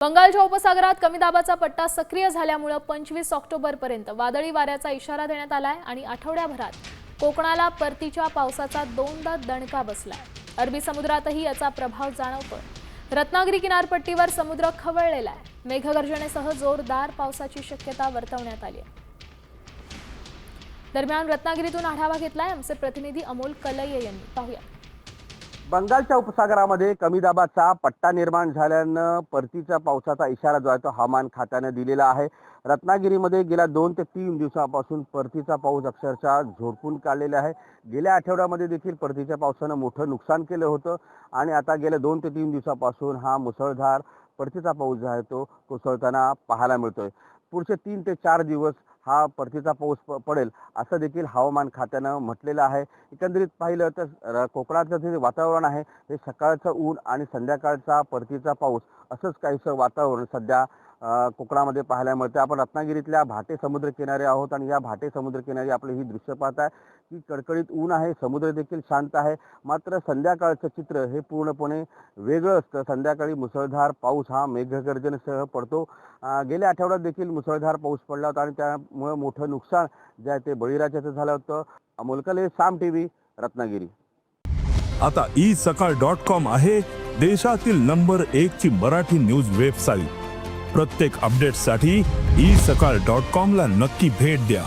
बंगालच्या उपसागरात कमी दाबाचा पट्टा सक्रिय झाल्यामुळे 25 ऑक्टोबरपर्यंत वादळी वाऱ्याचा इशारा देण्यात आलाय आणि आठवड्याभरात कोकणाला परतीच्या पावसाचा दोनदा दणका बसलाय। अरबी समुद्रातही याचा प्रभाव जाणवतोय। रत्नागिरी किनारपट्टीवर समुद्र खवळलेला आहे। मेघगर्जनेसह जोरदार पावसाची शक्यता वर्तवण्यात आली आहे। दरम्यान रत्नागिरीतून आढावा घेतलाय आमचे प्रतिनिधी अमोल कलये यांनी। पाहूया। बंगालच्या उपसागरामध्ये कमी दाबाचा पट्टा निर्माण झाल्यानं परतीच्या पावसाचा इशारा जो आहे तो हवामान खात्याने दिलेला आहे। रत्नागिरीमध्ये गेल्या 2 ते 3 दिवसांपासून परतीचा पाऊस अक्षरशः झोडपून काढलेला आहे। गेल्या आठवड्यामध्ये देखील परतीच्या पावसानं मोठं नुकसान केलं होतं आणि आता गेल्या 2 ते 3 दिवसांपासून हा मुसळधार परतीचा पाऊस जो आहे तो कोसळताना पाहायला मिळतोय। पुढचे 3 ते 4 दिवस हा परतीचा पाऊस पडेल असं देखील हवामान खात्यानं म्हटलेलं आहे। एकंदरीत पाहिलं तर कोकणाचं जे वातावरण आहे हे सकाळचं ऊन आणि संध्याकाळचा परतीचा पाऊस असंच काहीसं वातावरण सध्या कोकणामध्ये पाहायला मिळते। आपण रत्नागिरीतल्या भाटे समुद्र किनारे आहोत आणि या भाटे समुद्र किनारी आपले ही दृश्य पाहताय की कडकडीत ऊन आहे, समुद्र देखील शांत आहे। मात्र संध्याकाळचं चित्र हे पूर्णपणे वेगळं असतं। संध्याकाळी मुसळधार पाऊस हा मेघगर्जनेसह पडतो। गेल्या आठवड्यात देखील मुसळधार पाऊस पडला होता आणि त्यामुळे मोठं नुकसान जे आहे ते बळीराजाचं झालं होतं। अमोल कले, साम टीव्ही, रत्नागिरी। आता isakal.com आहे देशातील नंबर 1 ची मराठी न्यूज वेबसाईट। प्रत्येक अपडेटसाठी isakal.com ला नक्की भेट द्या।